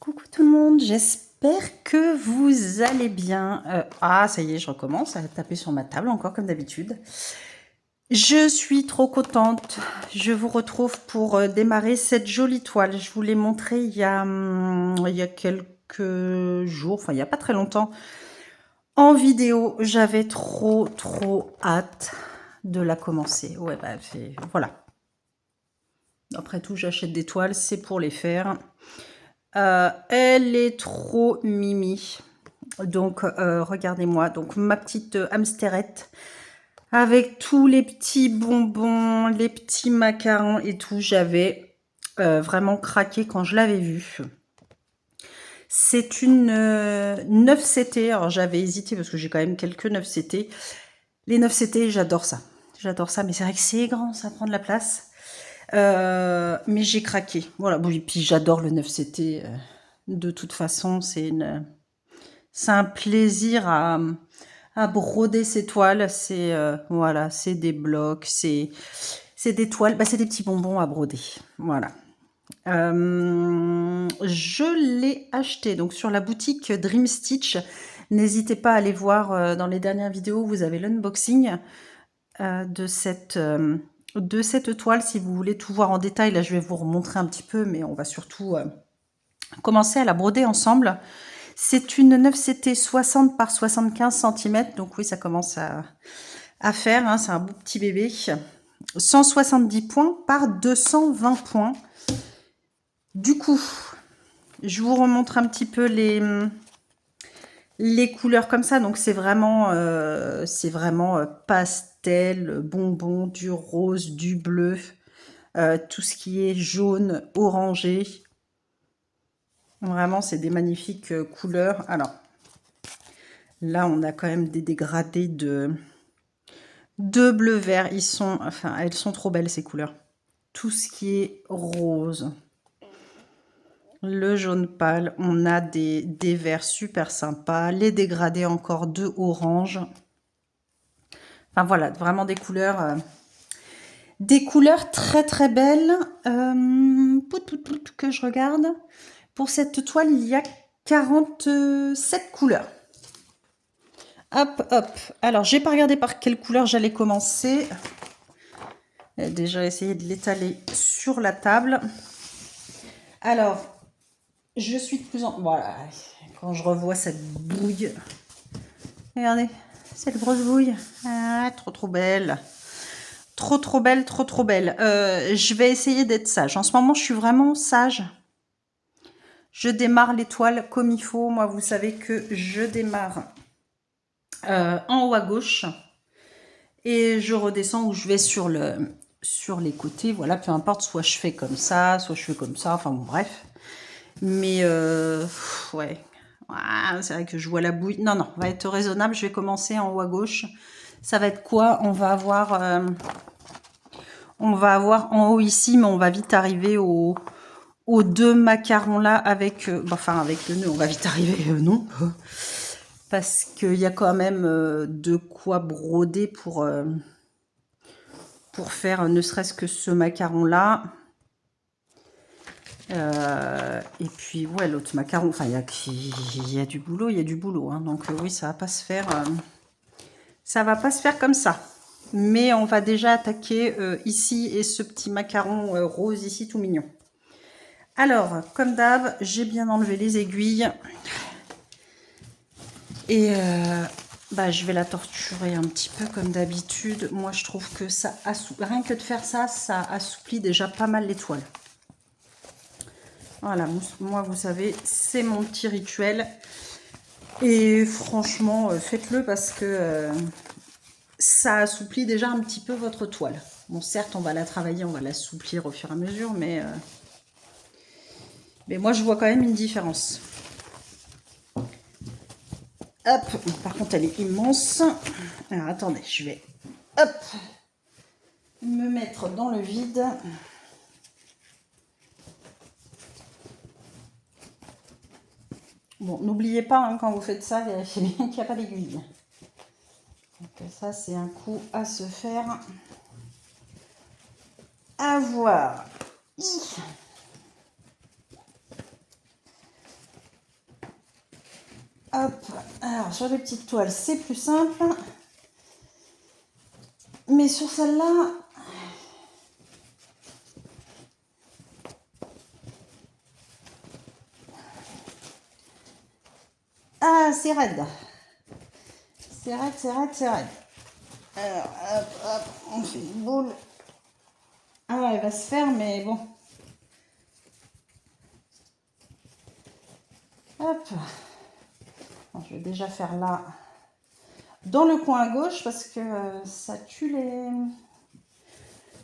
Coucou tout le monde, j'espère que vous allez bien. Ça y est, je recommence à taper sur ma table encore comme d'habitude. Je suis trop contente. Je vous retrouve pour démarrer cette jolie toile. Je vous l'ai montrée il y a quelques jours, enfin il n'y a pas très longtemps, en vidéo. J'avais trop hâte de la commencer. Ouais, bah voilà. Après tout, j'achète des toiles, c'est pour les faire. Elle est trop mimi. Donc, regardez-moi. Donc, ma petite hamsterette avec tous les petits bonbons, les petits macarons et tout. J'avais vraiment craqué quand je l'avais vue. C'est une 9CT. Alors, j'avais hésité parce que j'ai quand même quelques 9CT. Les 9CT, j'adore ça. J'adore ça, mais c'est vrai que c'est grand, ça prend de la place. Mais j'ai craqué. Voilà. Bon, et puis, j'adore le 9CT. De toute façon, c'est un plaisir à broder ces toiles. C'est voilà, c'est des blocs, c'est des toiles, c'est des petits bonbons à broder. Voilà. Je l'ai acheté donc sur la boutique Dream Stitch. N'hésitez pas à aller voir dans les dernières vidéos, vous avez l'unboxing de cette toile. Si vous voulez tout voir en détail, là je vais vous remontrer un petit peu, mais on va surtout commencer à la broder ensemble. C'est une 9CT 60 par 75 cm, donc oui, ça commence à faire, hein, c'est un beau petit bébé. 170 points par 220 points. Du coup, je vous remontre un petit peu les couleurs comme ça. Donc c'est vraiment pastel, bonbon, du rose, du bleu, tout ce qui est jaune, orangé. Vraiment, c'est des magnifiques couleurs. Alors, là, on a quand même des dégradés de bleu-vert. Elles sont trop belles, ces couleurs. Tout ce qui est rose, le jaune pâle, on a des verts super sympas, les dégradés encore de orange. Enfin voilà, vraiment des couleurs très belles. Que je regarde. Pour cette toile, il y a 47 couleurs. Hop. Alors, j'ai pas regardé par quelle couleur j'allais commencer. J'ai déjà essayé de l'étaler sur la table. Alors, je suis de plus en... Voilà, quand je revois cette bouille. Regardez, cette grosse bouille. Ah, trop belle. Trop belle. Je vais essayer d'être sage. En ce moment, je suis vraiment sage. Je démarre les toiles comme il faut. Moi, vous savez que je démarre en haut à gauche. Et je redescends où je vais sur les côtés. Voilà, peu importe. Soit je fais comme ça, soit je fais comme ça. Enfin, bon, bref. Mais, ouais. Ah, c'est vrai que je vois la bouille. Non, on va être raisonnable. Je vais commencer en haut à gauche. Ça va être quoi? On va avoir en haut ici, mais on va vite arriver aux deux macarons là avec... avec le nœud, on va vite arriver, non. Parce qu'il y a quand même de quoi broder pour faire ne serait-ce que ce macaron là. Et puis ouais, l'autre macaron, enfin il y a du boulot, hein, donc oui, ça va pas se faire comme ça, mais on va déjà attaquer ici et ce petit macaron rose ici tout mignon. Alors comme d'hab, j'ai bien enlevé les aiguilles et je vais la torturer un petit peu comme d'habitude. Moi je trouve que ça rien que de faire ça, ça assouplit déjà pas mal les toiles. Voilà, moi, vous savez, c'est mon petit rituel. Et franchement, faites-le parce que ça assouplit déjà un petit peu votre toile. Bon, certes, on va la travailler, on va l'assouplir au fur et à mesure, mais moi, je vois quand même une différence. Hop, par contre, elle est immense. Alors, attendez, je vais, hop, me mettre dans le vide. Bon, n'oubliez pas, hein, quand vous faites ça, vérifiez bien qu'il n'y a pas d'aiguille. Donc ça, c'est un coup à se faire avoir. Hop, alors sur les petites toiles, c'est plus simple. Mais sur celle-là, ah, c'est raide. C'est raide, c'est raide, c'est raide. Alors, hop, hop, on fait une boule. Ah ouais, elle va se faire, mais bon. Hop. Bon, je vais déjà faire là, dans le coin à gauche, parce que ça tue les...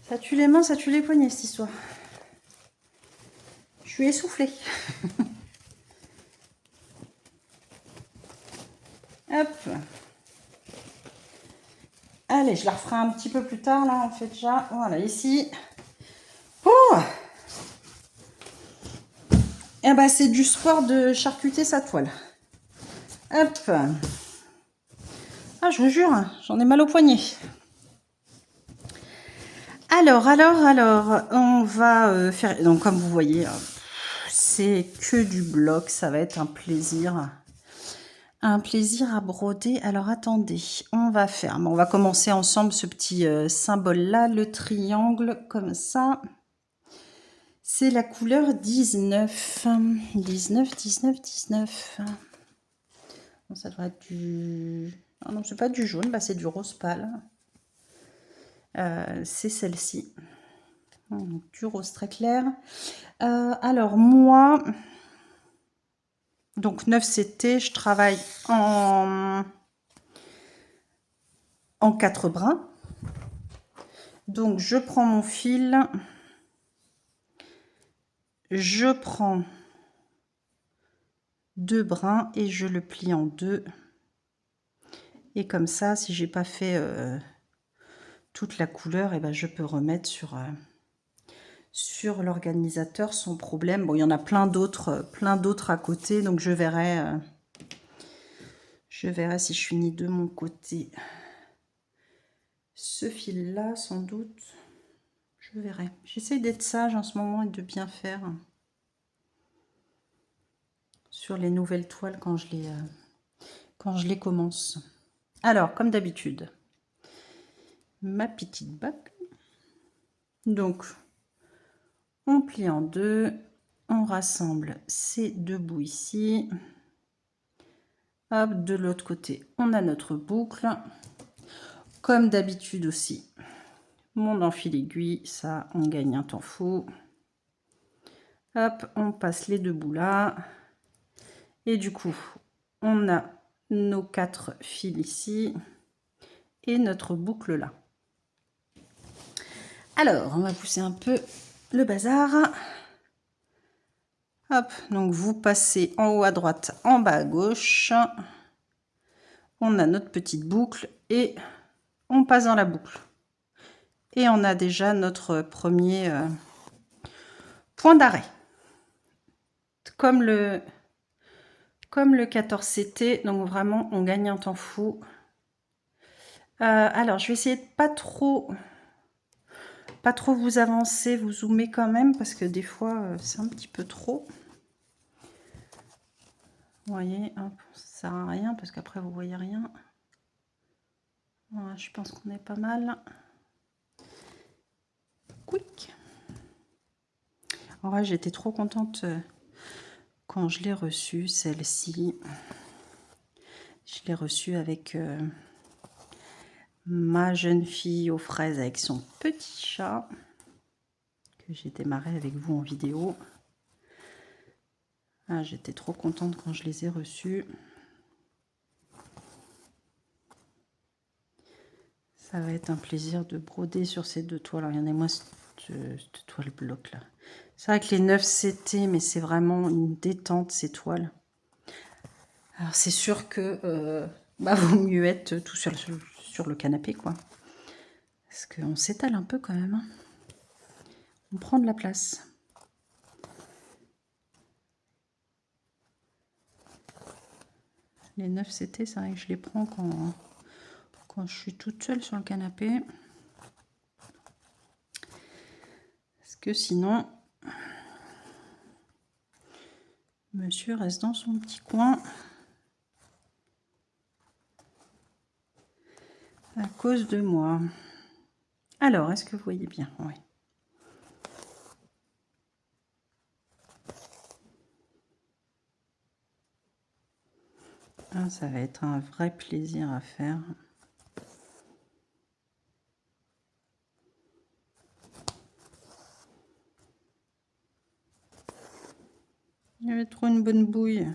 Ça tue les mains, ça tue les poignets, cette histoire. Je suis essoufflée. Hop. Allez, je la referai un petit peu plus tard, là, on fait déjà. Voilà, ici. Oh! Et bah, c'est du sport de charcuter sa toile. Hop. Ah, je vous jure, j'en ai mal au poignet. Alors, on va faire... Donc, comme vous voyez, c'est que du bloc, ça va être un plaisir. Un plaisir à broder. Alors, attendez, on va faire... Bon, on va commencer ensemble ce petit symbole-là, le triangle, comme ça. C'est la couleur 19. 19, 19, 19. Bon, ça devrait être du... Ah non, c'est pas du jaune, bah, c'est du rose pâle. C'est celle-ci. Du rose très clair. Alors, moi... Donc, 9 CT, je travaille en 4 brins. Donc, je prends mon fil. Je prends 2 brins et je le plie en 2. Et comme ça, si j'ai pas fait toute la couleur, et ben je peux remettre sur l'organisateur sans problème. Bon, il y en a plein d'autres à côté, donc je verrai si je finis de mon côté ce fil là, sans doute. Je verrai. J'essaie d'être sage en ce moment et de bien faire sur les nouvelles toiles quand je les commence. Alors, comme d'habitude, ma petite bague. Donc, on plie en 2, on rassemble ces 2 bouts ici. Hop, de l'autre côté, on a notre boucle. Comme d'habitude aussi, mon enfil aiguille, ça, on gagne un temps fou. Hop, on passe les 2 bouts là. Et du coup, on a nos 4 fils ici et notre boucle là. Alors, on va pousser un peu le bazar. Hop, donc vous passez en haut à droite, en bas à gauche. On a notre petite boucle et on passe dans la boucle. Et on a déjà notre premier point d'arrêt. Comme le 14 CT, donc vraiment on gagne un temps fou. Alors je vais essayer de pas trop vous avancer, vous zoomer quand même, parce que des fois c'est un petit peu trop. Vous voyez, hop, ça sert à rien parce qu'après vous voyez rien. Voilà, je pense qu'on est pas mal. Quick. En vrai, j'étais trop contente quand je l'ai reçue, celle-ci. Je l'ai reçue avec ma jeune fille aux fraises avec son petit chat que j'ai démarré avec vous en vidéo. Ah, j'étais trop contente quand je les ai reçus. Ça va être un plaisir de broder sur ces 2 toiles. Alors, regardez-moi cette toile bloc là. C'est vrai que les 9 CT, mais c'est vraiment une détente ces toiles. Alors c'est sûr que vaut mieux être tout seul sur le canapé, quoi. Parce qu'on s'étale un peu quand même. Hein. On prend de la place. Les 9 CT, c'est vrai que je les prends quand je suis toute seule sur le canapé. Parce que sinon, monsieur reste dans son petit coin. À cause de moi. Alors, est-ce que vous voyez bien? Oui. Ah, ça va être un vrai plaisir à faire. Il y avait trop une bonne bouille.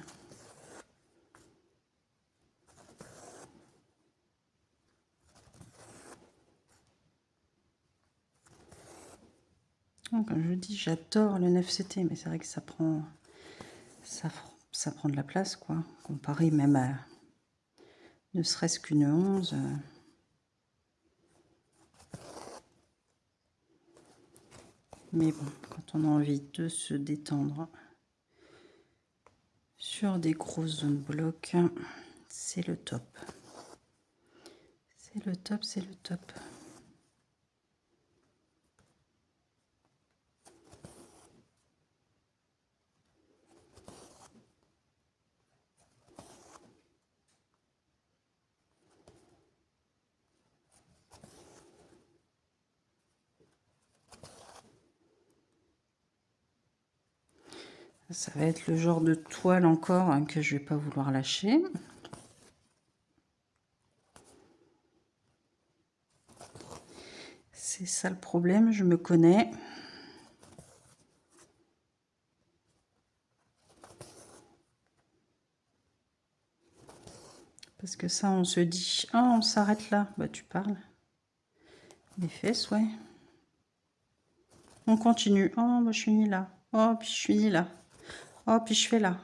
Comme je vous dis, j'adore le 9CT, mais c'est vrai que ça prend de la place, quoi. Comparé même à ne serait-ce qu'une 11. Mais bon, quand on a envie de se détendre sur des grosses zones blocs, c'est le top. C'est le top, c'est le top. Ça va être le genre de toile encore hein, que je vais pas vouloir lâcher. C'est ça le problème, je me connais. Parce que ça, on se dit, ah, on s'arrête là. Bah, tu parles. Les fesses, ouais. On continue. Oh, bah, je finis là. Oh, puis je finis là. Oh, puis je fais là.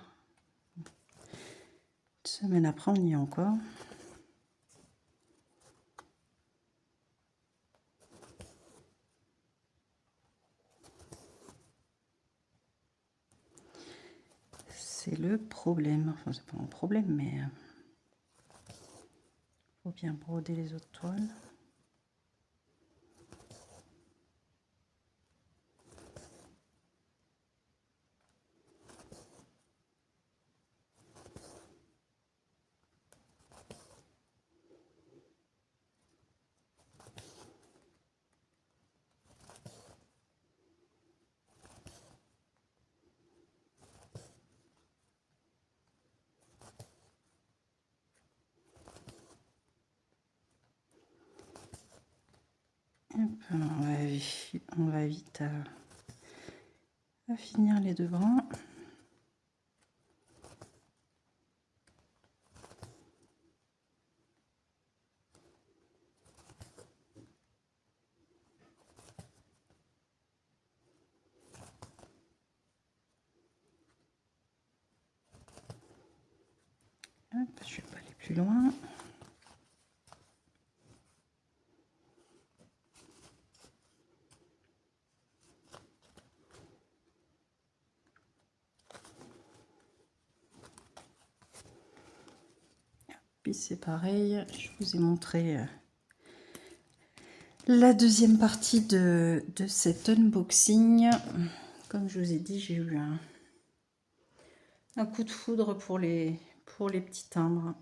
Une semaine après, on y est encore. C'est le problème. Enfin, c'est pas un problème, mais faut bien broder les autres toiles. On va vite à finir les deux brins. Hop, je vais pas aller plus loin. Puis c'est pareil, je vous ai montré la deuxième partie de cet unboxing. Comme je vous ai dit, j'ai eu un coup de foudre pour les petits timbres.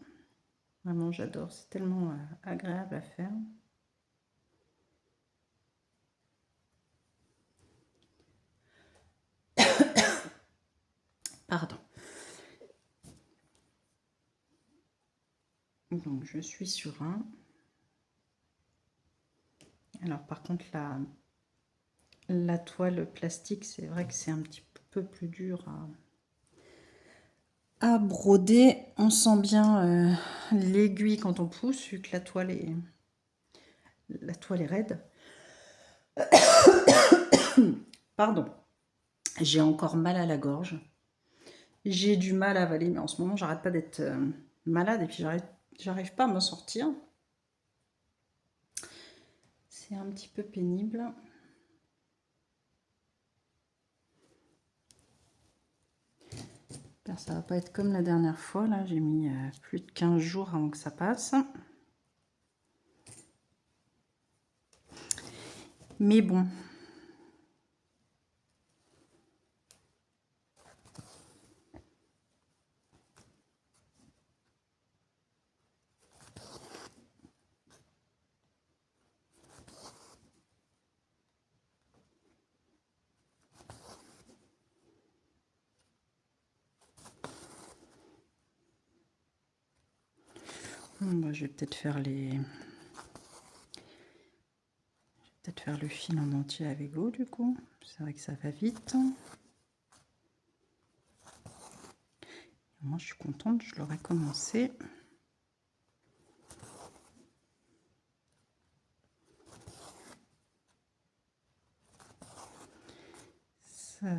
Vraiment, j'adore. C'est tellement agréable à faire. Pardon. Donc, je suis sur un. Alors, par contre, la toile plastique, c'est vrai que c'est un petit peu plus dur à broder. On sent bien l'aiguille quand on pousse, vu que la toile est raide. Pardon. J'ai encore mal à la gorge. J'ai du mal à avaler, mais en ce moment, j'arrête pas d'être malade et puis j'arrive pas à m'en sortir. C'est un petit peu pénible. Ça va pas être comme la dernière fois. Là, j'ai mis plus de 15 jours avant que ça passe. Mais bon. Je vais peut-être faire le fil en entier avec vous du coup. C'est vrai que ça va vite. Moi je suis contente, je l'aurais commencé.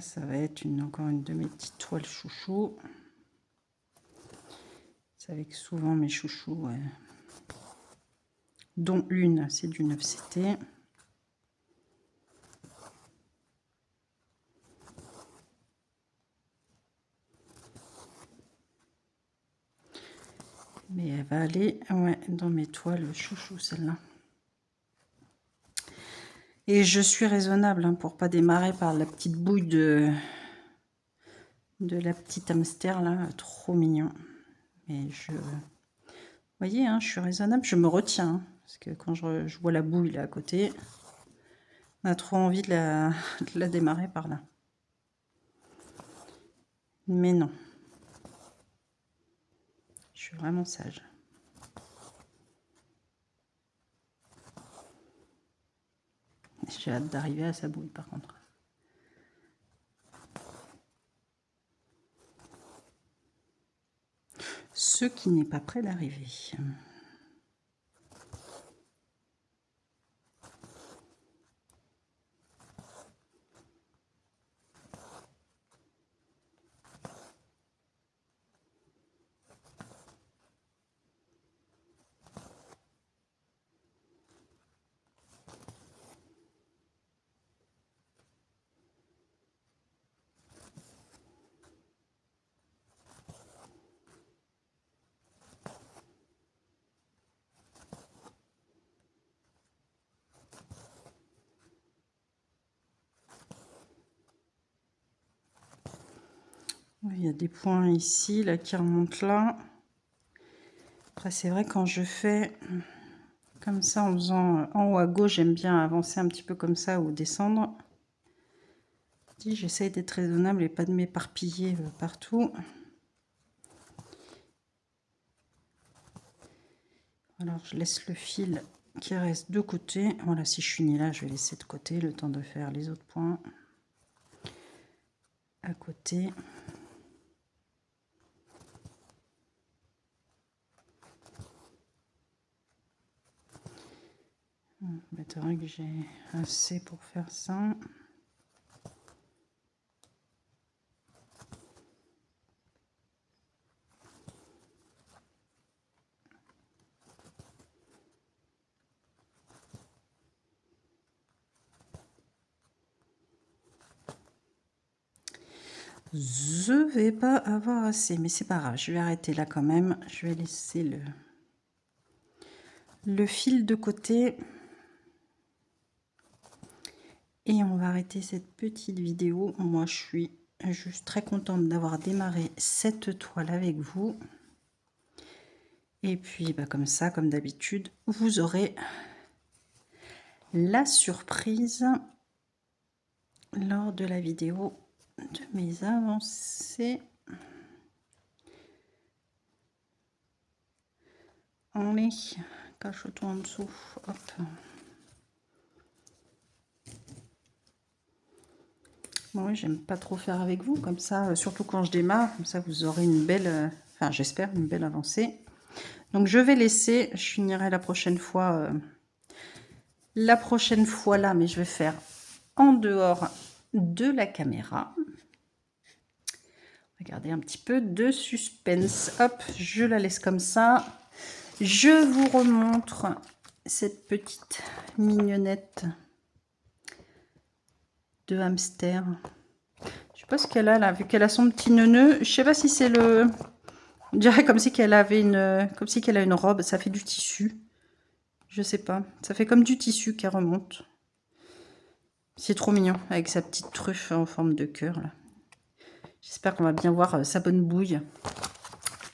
Ça va être encore une de mes petites toiles chouchous. C'est avec souvent mes chouchous, dont une, c'est du 9CT. Mais elle va aller dans mes toiles chouchous, celle-là. Et je suis raisonnable hein, pour pas démarrer par la petite bouille de la petite hamster là, trop mignon. Mais vous voyez, hein, je suis raisonnable, je me retiens. Hein, parce que quand je vois la bouille là à côté, on a trop envie de la démarrer par là. Mais non. Je suis vraiment sage. J'ai hâte d'arriver à sa bouille par contre. Ce qui n'est pas près d'arriver. Il y a des points ici, là, qui remontent là. Après, c'est vrai, quand je fais comme ça, en faisant en haut à gauche, j'aime bien avancer un petit peu comme ça ou descendre. J'essaye d'être raisonnable et pas de m'éparpiller partout. Alors, je laisse le fil qui reste de côté. Voilà, si je finis là, je vais laisser de côté le temps de faire les autres points à côté. C'est vrai que j'ai assez pour faire ça. Je vais pas avoir assez, mais c'est pas grave, je vais arrêter là quand même. Je vais laisser le fil de côté. Et on va arrêter cette petite vidéo. Moi, je suis juste très contente d'avoir démarré cette toile avec vous. Et puis, comme ça, comme d'habitude, vous aurez la surprise lors de la vidéo de mes avancées. Allez, cache-toi en dessous. Hop. Bon, oui, j'aime pas trop faire avec vous, comme ça, surtout quand je démarre, comme ça vous aurez une belle, enfin j'espère, une belle avancée. Donc je vais laisser, je finirai la prochaine fois là, mais je vais faire en dehors de la caméra. Regardez, un petit peu de suspense. Hop, je la laisse comme ça. Je vous remontre cette petite mignonnette de hamster. Je sais pas ce qu'elle a là, vu qu'elle a son petit neuneu. Je sais pas si c'est le... On dirait comme si qu'elle avait comme si qu'elle a une robe. Ça fait du tissu. Je sais pas. Ça fait comme du tissu qui remonte. C'est trop mignon, avec sa petite truffe en forme de cœur là. J'espère qu'on va bien voir sa bonne bouille.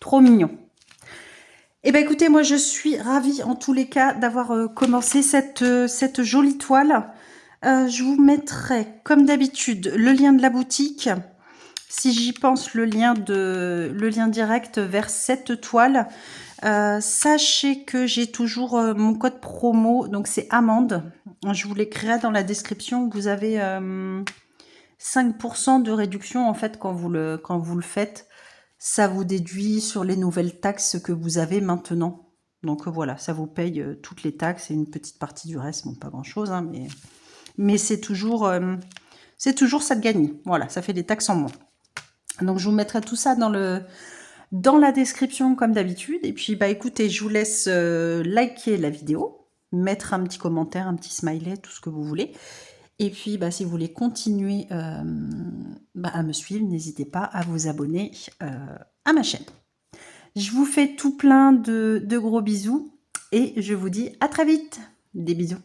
Trop mignon. Eh bien écoutez, moi je suis ravie en tous les cas d'avoir commencé cette jolie toile. Je vous mettrai comme d'habitude le lien de la boutique. Si j'y pense, le lien direct vers cette toile. Sachez que j'ai toujours mon code promo, donc c'est Amande. Je vous l'écrirai dans la description. Vous avez 5% de réduction en fait quand vous le faites. Ça vous déduit sur les nouvelles taxes que vous avez maintenant. Donc voilà, ça vous paye toutes les taxes et une petite partie du reste. Bon, pas grand-chose, hein, mais c'est toujours ça de gagner. Voilà, ça fait des taxes en moins. Donc je vous mettrai tout ça dans la description comme d'habitude. Et puis bah écoutez, je vous laisse liker la vidéo, mettre un petit commentaire, un petit smiley, tout ce que vous voulez. Et puis bah, si vous voulez continuer à me suivre, n'hésitez pas à vous abonner à ma chaîne. Je vous fais tout plein de gros bisous et je vous dis à très vite. Des bisous.